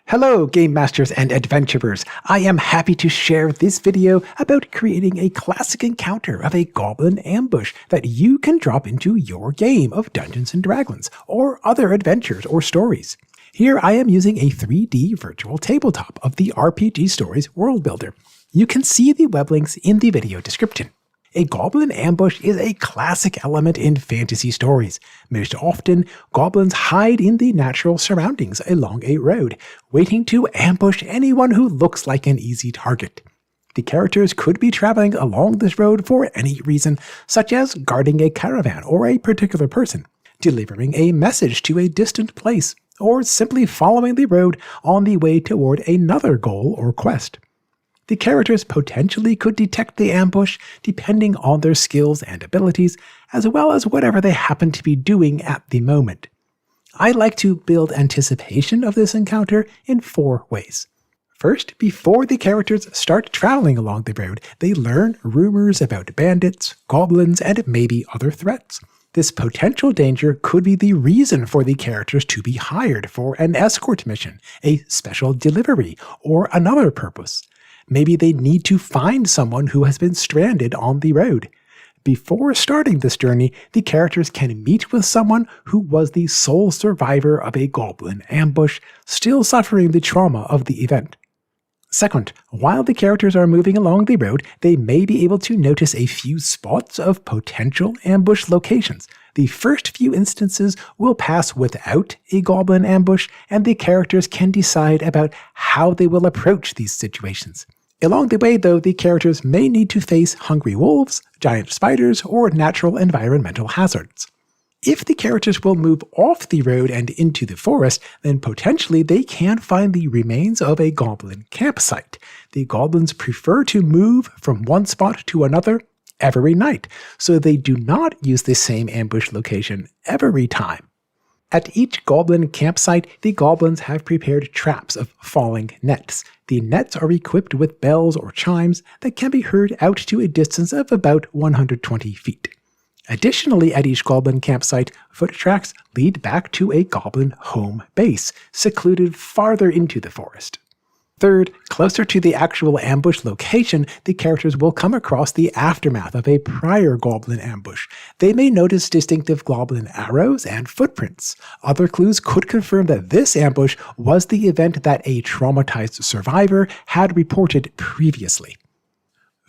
Hello Game Masters and Adventurers, I am happy to share this video about creating a classic encounter of a Goblin Ambush that you can drop into your game of Dungeons & Dragons or other adventures or stories. Here I am using a 3D virtual tabletop of the RPG Stories World Builder. You can see the web links in the video description. A Goblin Ambush is a classic element in fantasy stories. Most often, goblins hide in the natural surroundings along a road, waiting to ambush anyone who looks like an easy target. The characters could be traveling along this road for any reason, such as guarding a caravan or a particular person, delivering a message to a distant place, or simply following the road on the way toward another goal or quest. The characters potentially could detect the ambush depending on their skills and abilities, as well as whatever they happen to be doing at the moment. I like to build anticipation of this encounter in 4 ways. First, before the characters start traveling along the road, they learn rumors about bandits, goblins, and maybe other threats. This potential danger could be the reason for the characters to be hired for an escort mission, a special delivery, or another purpose. Maybe they need to find someone who has been stranded on the road. Before starting this journey, the characters can meet with someone who was the sole survivor of a Goblin Ambush, still suffering the trauma of the event. Second, while the characters are moving along the road, they may be able to notice a few spots of potential ambush locations. The first few instances will pass without a Goblin Ambush, and the characters can decide about how they will approach these situations. Along the way, though, the characters may need to face hungry wolves, giant spiders, or natural environmental hazards. If the characters will move off the road and into the forest, then potentially they can find the remains of a goblin campsite. The goblins prefer to move from one spot to another every night, so they do not use the same ambush location every time. At each goblin campsite, the goblins have prepared traps of falling nets. The nets are equipped with bells or chimes that can be heard out to a distance of about 120 feet. Additionally, at each goblin campsite, foot tracks lead back to a goblin home base, secluded farther into the forest. Third, closer to the actual ambush location, the characters will come across the aftermath of a prior goblin ambush. They may notice distinctive goblin arrows and footprints. Other clues could confirm that this ambush was the event that a traumatized survivor had reported previously.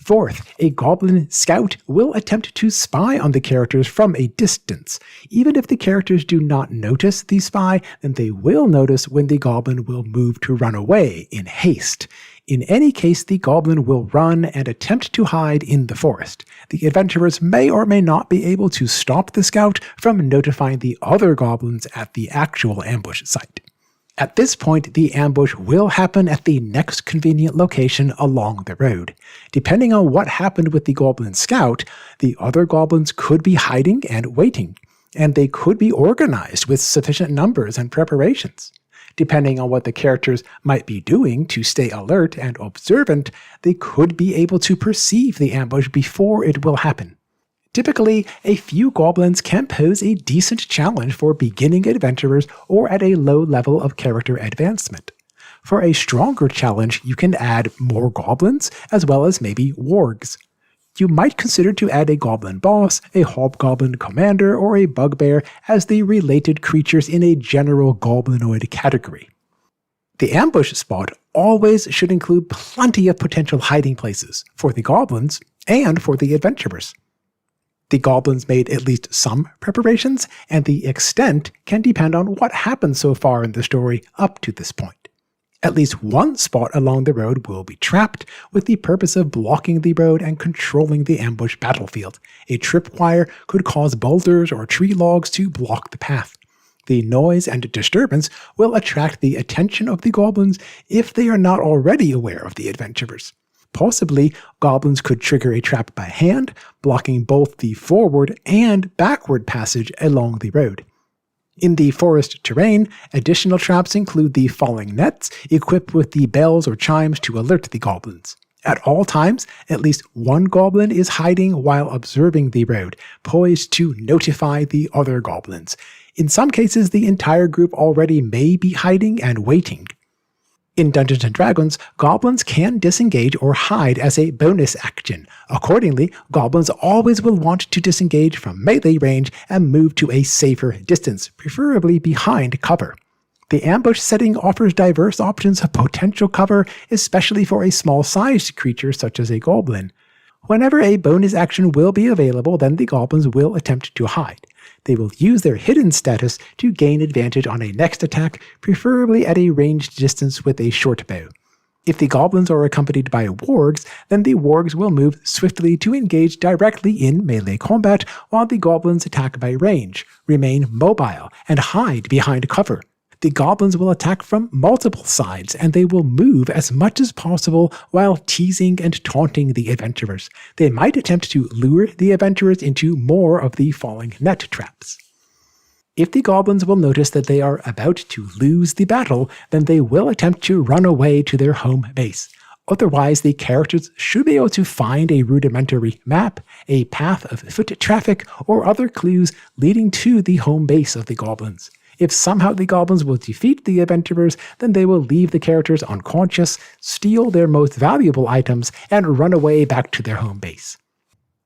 Fourth, a goblin scout will attempt to spy on the characters from a distance. Even if the characters do not notice the spy, then they will notice when the goblin will move to run away in haste. In any case, the goblin will run and attempt to hide in the forest. The adventurers may or may not be able to stop the scout from notifying the other goblins at the actual ambush site. At this point, the ambush will happen at the next convenient location along the road. Depending on what happened with the goblin scout, the other goblins could be hiding and waiting, and they could be organized with sufficient numbers and preparations. Depending on what the characters might be doing to stay alert and observant, they could be able to perceive the ambush before it will happen. Typically, a few goblins can pose a decent challenge for beginning adventurers or at a low level of character advancement. For a stronger challenge, you can add more goblins, as well as maybe wargs. You might consider to add a goblin boss, a hobgoblin commander, or a bugbear as the related creatures in a general goblinoid category. The ambush spot always should include plenty of potential hiding places for the goblins and for the adventurers. The goblins made at least some preparations, and the extent can depend on what happened so far in the story up to this point. At least one spot along the road will be trapped, with the purpose of blocking the road and controlling the ambush battlefield. A tripwire could cause boulders or tree logs to block the path. The noise and disturbance will attract the attention of the goblins if they are not already aware of the adventurers. Possibly, goblins could trigger a trap by hand, blocking both the forward and backward passage along the road. In the forest terrain, additional traps include the falling nets, equipped with the bells or chimes to alert the goblins. At all times, at least one goblin is hiding while observing the road, poised to notify the other goblins. In some cases, the entire group already may be hiding and waiting. In Dungeons & Dragons, goblins can disengage or hide as a bonus action. Accordingly, goblins always will want to disengage from melee range and move to a safer distance, preferably behind cover. The ambush setting offers diverse options of potential cover, especially for a small-sized creature such as a goblin. Whenever a bonus action will be available, then the goblins will attempt to hide. They will use their hidden status to gain advantage on a next attack, preferably at a ranged distance with a short bow. If the goblins are accompanied by wargs, then the wargs will move swiftly to engage directly in melee combat, while the goblins attack by range, remain mobile, and hide behind cover. The goblins will attack from multiple sides, and they will move as much as possible while teasing and taunting the adventurers. They might attempt to lure the adventurers into more of the falling net traps. If the goblins will notice that they are about to lose the battle, then they will attempt to run away to their home base. Otherwise, the characters should be able to find a rudimentary map, a path of foot traffic, or other clues leading to the home base of the goblins. If somehow the goblins will defeat the adventurers, then they will leave the characters unconscious, steal their most valuable items, and run away back to their home base.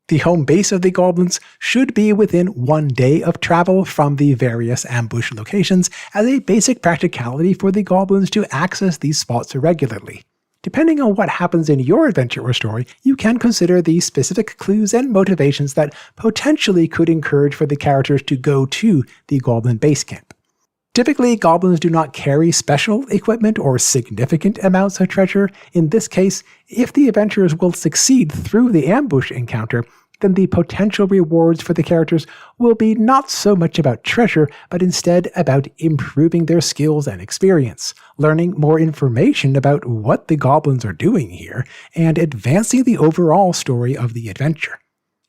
The home base of the goblins should be within 1 day of travel from the various ambush locations as a basic practicality for the goblins to access these spots regularly. Depending on what happens in your adventure or story, you can consider the specific clues and motivations that potentially could encourage for the characters to go to the goblin base camp. Typically, goblins do not carry special equipment or significant amounts of treasure. In this case, if the adventurers will succeed through the ambush encounter, then the potential rewards for the characters will be not so much about treasure, but instead about improving their skills and experience, learning more information about what the goblins are doing here, and advancing the overall story of the adventure.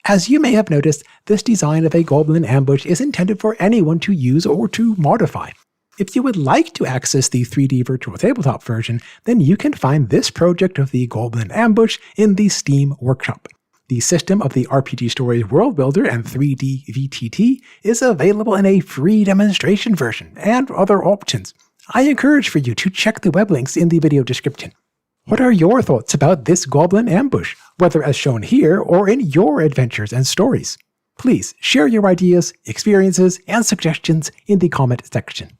As you may have noticed, this design of a Goblin Ambush is intended for anyone to use or to modify. If you would like to access the 3D Virtual Tabletop version, then you can find this project of the Goblin Ambush in the Steam Workshop. The system of the RPG Stories World Builder and 3D VTT is available in a free demonstration version and other options. I encourage for you to check the web links in the video description. What are your thoughts about this Goblin Ambush, whether as shown here or in your adventures and stories? Please share your ideas, experiences, and suggestions in the comment section.